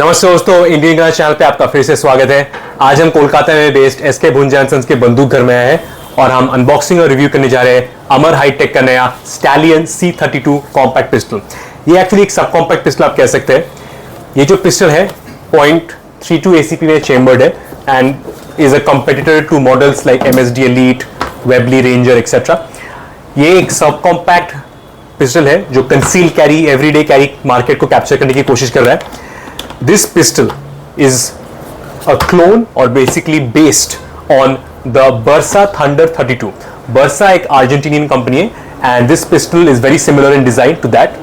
नमस्ते दोस्तों, Indian gun channel पे आपका फिर से स्वागत है। आज हम कोलकाता में बेस्ड एसके भुंज एंड सन्स के बंदूक घर में आए हैं और हम अनबॉक्सिंग और रिव्यू करने जा रहे हैं अमर हाईटेक का नया स्टैलियन C32 कॉम्पैक्ट पिस्टल। ये एक्चुअली एक सब कॉम्पैक्ट पिस्टल आप कह सकते हैं। ये जो पिस्टल है .32 ACP में चेम्बर्ड है and is a competitor to models like MSD elite, Webley Ranger et cetera. ये एक सब कॉम्पैक्ट पिस्टल है जो conceal carry, everyday carry market को कैप्चर करने की कोशिश कर रहा है। This pistol is a clone or basically based on the Bersa Thunder 32. Bersa एक अर्जेंटीनियन कंपनी है and this pistol is very similar in design to that.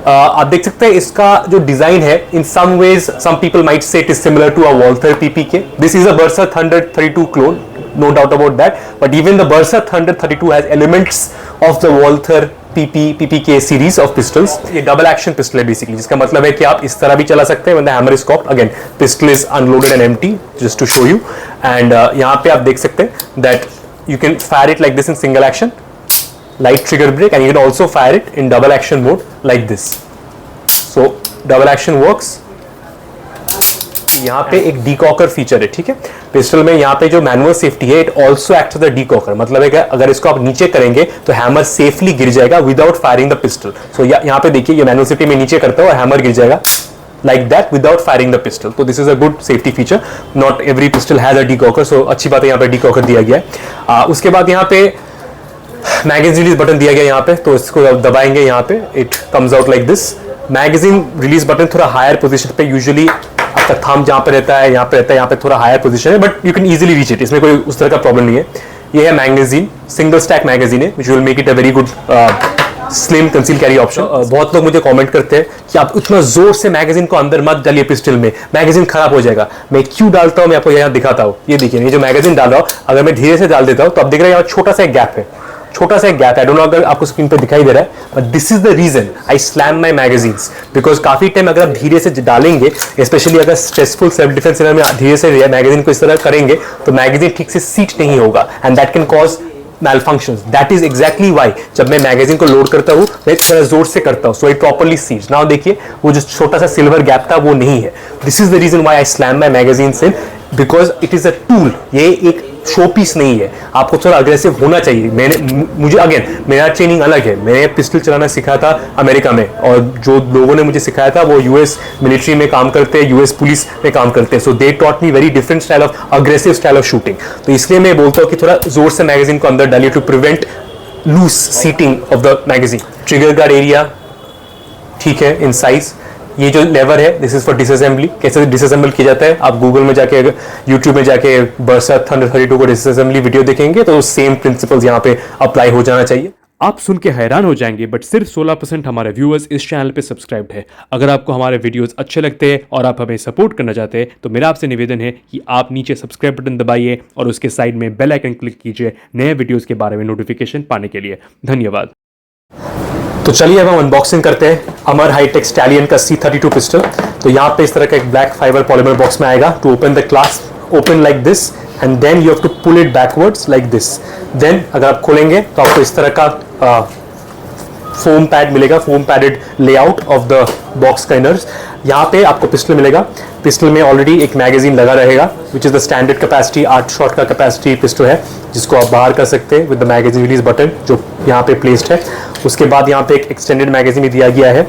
आप देख सकते हैं इसका जो डिजाइन है, in some ways some people might say it is similar to a Walther PPK. This is a Bersa Thunder 32 clone, no doubt about that. But even the Bersa Thunder 32 has elements of the Walther PPK series of pistols. ये double action pistol है basically, जिसका मतलब है कि आप इस तरह भी चला सकते हैं when the hammer is cocked. Again, pistol is unloaded and empty, just to show you. And यहाँ पे आप देख सकते हैं that you can fire it like this in single action, light trigger break, and you can also fire it in double action mode like this. So double action works. यहाँ पे एक डीकॉकर feature है, ठीक है। पिस्टल में यहाँ पे जो मैनुअल सेफ्टी है, इट ऑल्सो एक्ट द डीकॉकर। मतलब है कि अगर इसको आप नीचे करेंगे तो हैमर सेफली गिर जाएगा विदाउट फायरिंग द पिस्टल। सो यहाँ पे देखिए, ये मैनुअल सेफ्टी में नीचे करता है और हैमर गिर जाएगा like that without firing the pistol. So this is a good safety feature. Not every pistol has a decocker, so अच्छी बात है यहाँ पे decocker दिया गया है। उसके बाद यहाँ पे मैगजीन रिलीज बटन दिया गया यहाँ पे, तो इसको दबाएंगे यहाँ पे, it comes out like this. Magazine release button थोड़ा हायर पोजीशन पे, यूजुअली आपका थंब जहाँ पे रहता है, यहाँ पे रहता है, यहाँ पे थोड़ा हायर पोजीशन है, but you can easily reach it. इसमें कोई उस तरह का प्रॉब्लम नहीं है। ये है मैगजीन, सिंगल स्टैक मैगजीन है, which will make it a very good slim conceal carry option. बहुत लोग मुझे कमेंट करते हैं कि आप इतना जोर से मैगजीन को अंदर मत डालिए पिस्टल में, मैगजीन खराब हो जाएगा। मैं क्यों डालता हूँ, मैं आपको यहाँ दिखाता हूँ। ये देखिए, ये जो मैगजीन डाल रहा हूँ, अगर मैं धीरे से डाल देता हूँ तो आप देख रहे हैं यहाँ छोटा सा एक गैप है, छोटा सा एक गैप है। आई डोंट नो अगर आपको स्क्रीन पे दिखाई दे रहा है, but this is the reason I slam my magazines, because काफी टाइम अगर आप धीरे से डालेंगे, स्पेशली अगर स्ट्रेसफुल सेल्फ डिफेंस में धीरे से मैगजीन को इस तरह करेंगे तो मैगजीन ठीक से सीट नहीं होगा and that can cause malfunctions. That is exactly why जब मैं मैगजीन को लोड करता हूँ मैं थोड़ा जोर से करता हूँ, so it properly seats. Now देखिए, वो जो छोटा सा सिल्वर गैप था वो नहीं है। This is the reason why I slam my magazines in, because it is a tool. ये एक शो पीस नहीं है। आपको थोड़ा अग्रेसिव होना चाहिए। मुझे अगेन मेरा ट्रेनिंग अलग है। मैंने पिस्टल चलाना सीखा था अमेरिका में, और जो लोगों ने मुझे सिखाया था वो US मिलिट्री में काम करते हैं, US पुलिस में काम करते हैं। So they taught me very different style of aggressive style of shooting. तो इसलिए मैं बोलता हूँ कि थोड़ा जोर से मैगजीन को अंदर डालिए to prevent loose seating of the magazine. Trigger guard area ठीक है इन साइज। ये जो लेवर है, दिस इज फॉर डिसअसेंबली। कैसे डिसअसेंबल किया जाता है, आप गूगल में जाके, यूट्यूब में जाके बर्सा थंडर 32 को डिसअसेंबली वीडियो देखेंगे तो सेम प्रिंसिपल्स यहाँ पे अप्लाई हो जाना चाहिए। आप सुन के हैरान हो जाएंगे, बट सिर्फ 16% हमारे व्यूअर्स इस चैनल पे सब्सक्राइब्ड है। अगर आपको हमारे वीडियोस अच्छे लगते हैं और आप हमें सपोर्ट करना चाहते हैं तो मेरा आपसे निवेदन है कि आप नीचे सब्सक्राइब बटन दबाइए और उसके साइड में बेल आइकन क्लिक कीजिए नए वीडियोस के बारे में नोटिफिकेशन पाने के लिए। धन्यवाद। तो चलिए अब हम अनबॉक्सिंग करते हैं अमर हाईटेक स्टैलियन का C32 पिस्टल। तो यहाँ पे इस तरह का एक ब्लैक फाइबर पॉलीमर बॉक्स में आएगा। To open the clasp, open like this and then you have to pull it backwards like this. Then अगर आप खोलेंगे तो आपको इस तरह का फोम पैड मिलेगा, foam padded layout of the box का इनर्स। यहाँ पे आपको पिस्टल मिलेगा। पिस्टल में ऑलरेडी एक मैगजीन लगा रहेगा, which is the standard capacity 8 shot का कैपेसिटी पिस्टल है, जिसको आप बाहर कर सकते हैं with the magazine release button जो यहाँ पे प्लेस्ड है। उसके बाद यहाँ पे एक एक्सटेंडेड मैगजीन भी दिया गया है।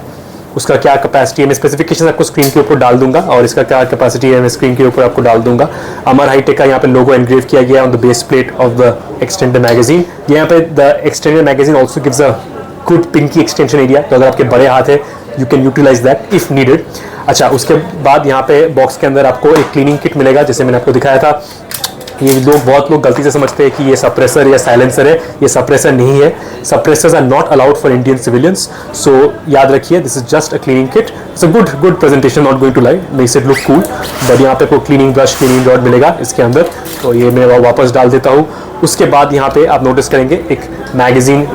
उसका क्या कैपेसिटी है, मैं स्पेसिफिकेशन आपको स्क्रीन के ऊपर डाल दूंगा, और इसका क्या कैपेसिटी है मैं स्क्रीन के ऊपर आपको डाल दूंगा। अमर हाईटेक का यहाँ पे लोगो एनग्रेव किया गया on the base plate of the extended magazine. यहाँ पे the extended magazine also gives a good pinky extension area, तो अगर आपके बड़े हाथ है you can utilise that if needed. अच्छा, उसके बाद यहाँ पे बॉक्स के अंदर आपको एक क्लीनिंग किट मिलेगा, जैसे मैंने आपको दिखाया था। ये बहुत लोग गलती से समझते हैं कि ये सप्रेसर या साइलेंसर है, ये सप्रेसर नहीं है। Suppressors are not allowed for Indian civilians, so याद रखिए this is just a cleaning kit. It's a good presentation, not going to lie, makes it look cool. But यहाँ पे आपको क्लीनिंग ब्रश, क्लीनिंग रॉड मिलेगा इसके अंदर, तो ये मैं वापस डाल देता हूँ। उसके बाद यहाँ पे आप नोटिस करेंगे एक मैगजीन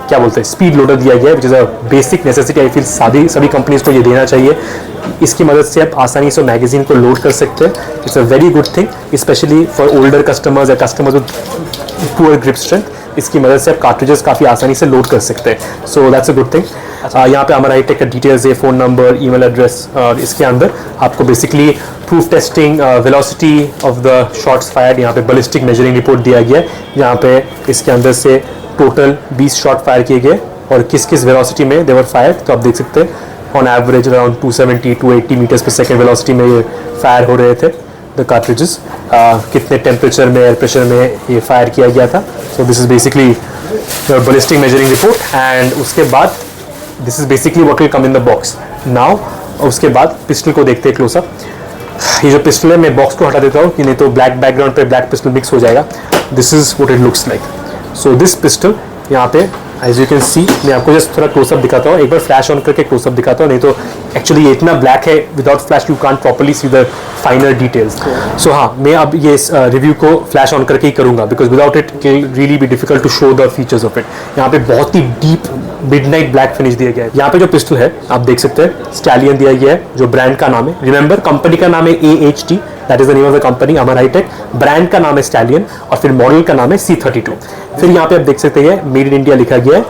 क्या बोलते हैं स्पीड लोडर दिया गया है, which is a basic necessity. I feel सभी कंपनीज को ये देना चाहिए। इसकी मदद से आप आसानी से मैगजीन को लोड कर सकते हैं। It's a very good thing, specially for older customers या customers with poor grip strength. इसकी मदद से आप कार्ट्रिजेस काफ़ी आसानी से लोड कर सकते हैं। So that's a good thing. यहाँ पे अमर हाईटेक का डिटेल्स है, फ़ोन नंबर, ईमेल एड्रेस, और इसके अंदर आपको basically proof testing, velocity of the shots fired, यहाँ पे बैलिस्टिक मेजरिंग रिपोर्ट दिया गया है, यहाँ पे इसके अंदर से टोटल 20 शॉट फायर किए गए और किस किस वेलोसिटी में दे वर फायर। तो आप देख सकते हैं ऑन एवरेज अराउंड 270-280 मीटर्स पर सेकेंड वेलोसिटी में ये फायर हो रहे थे द कार्ट्रिजेस। कितने टेम्परेचर में, एयर प्रेशर में ये फायर किया गया था। So this is basically ballistic measuring report and उसके बाद this is basically what will come in the box now. उसके बाद पिस्टल को देखते हैं क्लोजअप। ये जो पिस्टल है, मैं बॉक्स को हटा देता हूँ कि नहीं तो ब्लैक बैकग्राउंड पे ब्लैक पिस्टल मिक्स हो जाएगा। This is what it looks like. So this pistol यहाँ पे एज यू कैन सी, मैं आपको जस्ट थोड़ा क्लोजअप दिखाता हूँ, एक बार फ्लैश ऑन करके क्लोजअप दिखाता हूँ, नहीं तो एक्चुअली ये इतना ब्लैक है without flash you can't properly see the finer details. So हाँ, मैं अब ये रिव्यू को फ्लैश ऑन करके ही करूँगा because without it will really be difficult to show the features of it. यहाँ पे बहुत ही डीप मिडनाइट ब्लैक फिनिश दिया गया है। यहाँ पे जो पिस्टल है आप देख सकते हैं स्टैलियन दिया गया है, जो ब्रांड का नाम है। रिमेंबर कंपनी का नाम है AHT, that is the name of the company Amar hi-tech. Brand का नाम है स्टैलियन और फिर मॉडल का नाम है C32। फिर यहाँ पे आप देख सकते हैं मेड इन इंडिया लिखा गया है।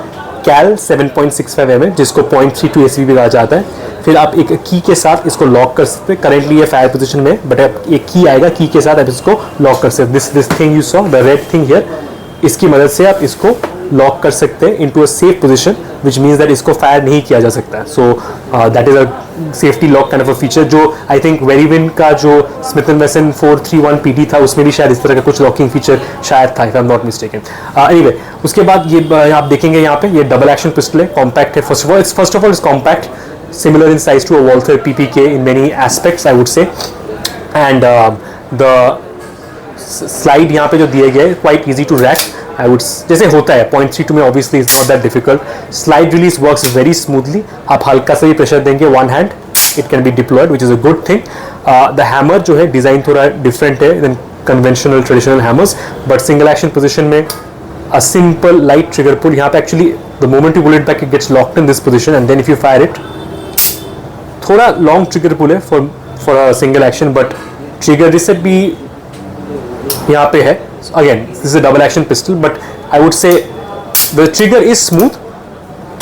कैल 7.65 mm जिसको 0.32 ACV भी कहा जाता है। फिर आप एक की के साथ इसको लॉक कर सकते हैं। करेंटली ये फायर पोजीशन में, बट एक की आएगा, की के साथ आप इसको लॉक कर सकते हैं। This thing you saw, the red thing here, इसकी मदद से आप इसको लॉक कर सकते हैं into a safe position, which means that इसको फायर नहीं किया जा सकता है। सो that is a safety lock kind of a feature, जो आई थिंक वेरिविन का जो स्मिथ एंड वेसन 431 PD था उसमें भी शायद इस तरह का कुछ लॉकिंग फीचर शायद था, if I am not mistaken. Anyway, उसके बाद ये आप देखेंगे यहाँ पे ये डबल एक्शन पिस्टल है, कॉम्पैक्ट है। First of all it's compact, similar in size to a Walther PPK in many aspects I would say, and the slide यहाँ पे जो दिए गए quite easy to rack, I would जैसे होता है 0.32 में, obviously is not that difficult. Slide release works very smoothly. आप हल्का सा भी प्रेशर देंगे one hand, it can be deployed, which is a good thing. The hammer जो है डिजाइन थोड़ा डिफरेंट है than conventional traditional hammers, but single action position में a simple light trigger pull. यहाँ पे actually the moment you pull it back it gets locked in this position and then if you fire it, थोड़ा long trigger pull है for a single action, but trigger reset भी यहाँ पे है। Again, this is a double action pistol, but I would say the trigger is smooth.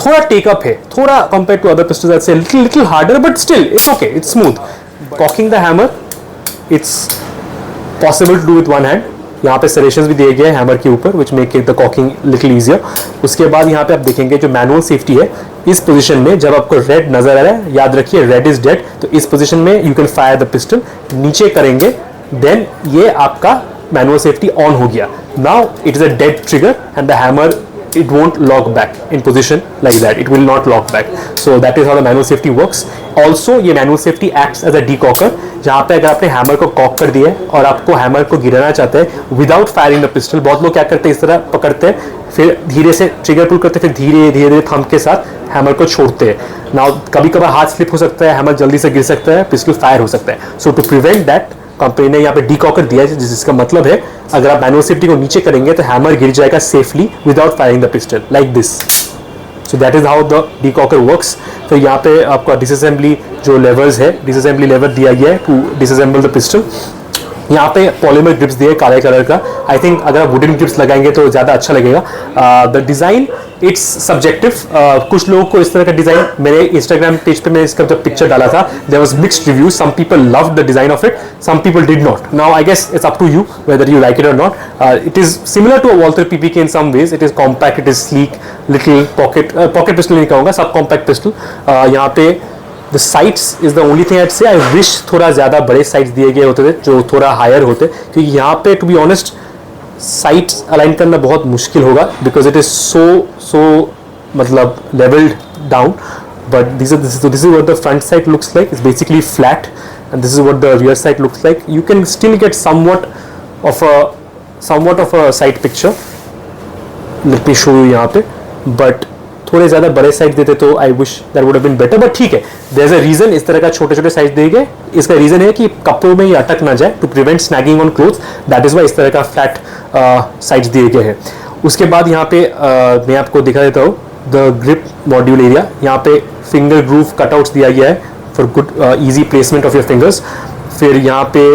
थोड़ा take up है, थोड़ा compared to other pistols I'd say little harder, but still it's okay, it's smooth. Cocking the hammer, it's possible to do with one hand. यहाँ पे सरेशंस भी दिए गए हैं hammer के ऊपर which make the caulking little easier. उसके बाद यहाँ पे आप देखेंगे जो मैनुअल सेफ्टी है, इस पोजीशन में जब आपको रेड नजर आ रहा है, याद रखिए रेड इज डेड, तो इस पोजीशन में you can fire the pistol. नीचे करेंगे देन ये आपका मैनुअल सेफ्टी ऑन हो गया। Now it is a dead trigger and the hammer it won't lock back in position like that, it will not lock back, so that is how the manual safety works. Also ये manual safety acts as a decocker, जहाँ पे अगर आपने hammer को Kock कर दिया है और आपको हैमर को गिराना चाहते हैं विदाउट फायरिंग द पिस्टल, बहुत लोग क्या करते हैं इस तरह पकड़ते हैं फिर धीरे से ट्रिगर पुल करते हैं फिर धीरे धीरे थंब के साथ हैमर को छोड़ते हैं। नाउ कभी कभार हाथ स्लिप हो सकता है, हैमर जल्दी से गिर सकता है, पिस्टल फायर हो सकता है। सो टू प्रिवेंट दैट कंपनी ने यहाँ पे डीकॉकर दिया है, जिसका मतलब है अगर आप मैनुअल सेफ्टी को नीचे करेंगे तो हैमर गिर जाएगा safely without firing the pistol like this. So that is how the decocker works. तो यहाँ पे आपका डिसअसेंबली जो लेवर्स है, डिसअसेंबली लेवर दिया गया है टू डिसअसेंबल द पिस्टल। यहाँ पे पॉलीमर ग्रिप्स दिए काले कलर का, आई थिंक अगर आप वुडन ग्रिप्स लगाएंगे तो ज़्यादा अच्छा लगेगा। द डिज़ाइन इट्स सब्जेक्टिव, कुछ लोगों को इस तरह का डिज़ाइन, मेरे इंस्टाग्राम पेज पे मैं इसका जब पिक्चर डाला था there was mixed reviews, some people loved the design of it, some people did not. Now I guess it's up to you whether you like it और not. It is similar to a Walther PPK in some ways, it is compact, it is sleek, little pocket pistol नहीं कहूँगा, sub compact pistol. यहाँ पे the sights is the only thing I say, I wish थोड़ा ज़्यादा बड़े sites दिए गए होते थे जो थोड़ा हायर होते, क्योंकि यहाँ पे to be honest sights align करना बहुत मुश्किल होगा बिकॉज इट इज सो मतलब levelled down. But this is what the front side looks like, it's basically flat and this is what the rear side looks like. You can still get somewhat of a side picture, let me show you यहाँ पे, but थोड़े ज़्यादा बड़े size देते तो I wish that would have been better, but ठीक है, there is a reason इस तरह का छोटे छोटे साइज दिए गए। इसका रीजन है कि कपड़ों में ये अटक ना जाए, to prevent snagging on clothes, that is why इस तरह का फ्लैट साइज दिए गए हैं। उसके बाद यहाँ पे मैं आपको दिखा देता हूँ द ग्रिप मॉड्यूल एरिया। यहाँ पे फिंगर ग्रूव कटआउट्स दिया गया है for good easy placement of your fingers. फिर यहाँ पे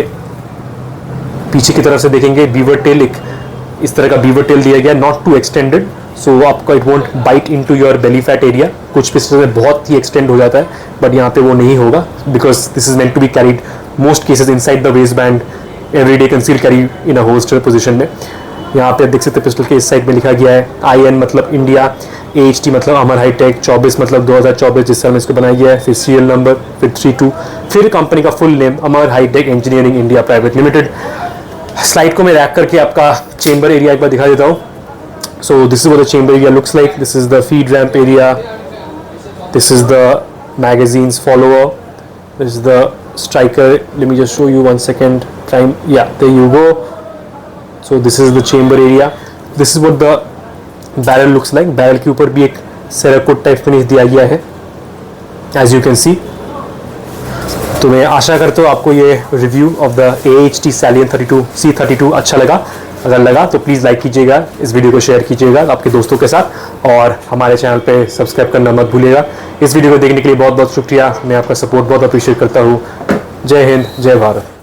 पीछे की तरफ से देखेंगे बीवर टेल, एक इस तरह का बीवर टेल दिया गया, नॉट टू एक्सटेंडेड, सो आपका it won't bite into your belly fat area. कुछ पिस्टल में बहुत ही एक्सटेंड हो जाता है, बट यहाँ पे वो नहीं होगा, because this is meant to be carried most cases inside the waistband, everyday conceal carry in a holster position में। यहाँ पे देख सकते हैं पिस्टल के इस साइड में लिखा गया है IN मतलब इंडिया, AHT मतलब अमर हाईटेक, 24 मतलब 2024 जिस साल में इसको बनाया गया है, फिर सीरियल नंबर, फिर 32, फिर कंपनी का full name Amar hitech engineering India private limited. Slide को मैं रैक करके आपका चेंबर एरिया एक बार दिखा देता हूँ। So this is what the chamber area looks like. This is the feed ramp area, this is the magazines follower, this is the striker. Let me just show you 1 second. Time, yeah, there you go. So this is the chamber area. This is what the barrel looks like. barrel के ऊपर भी एक Serakot type finish दिया गया है, as you can see. तो मैं आशा करता हूँ आपको ये review of the AHT Salient 32 C32 अच्छा लगा। अगर लगा तो प्लीज़ लाइक कीजिएगा, इस वीडियो को शेयर कीजिएगा आपके दोस्तों के साथ, और हमारे चैनल पे सब्सक्राइब करना मत भूलिएगा। इस वीडियो को देखने के लिए बहुत बहुत शुक्रिया, मैं आपका सपोर्ट बहुत अप्रिशिएट करता हूँ। जय हिंद, जय भारत।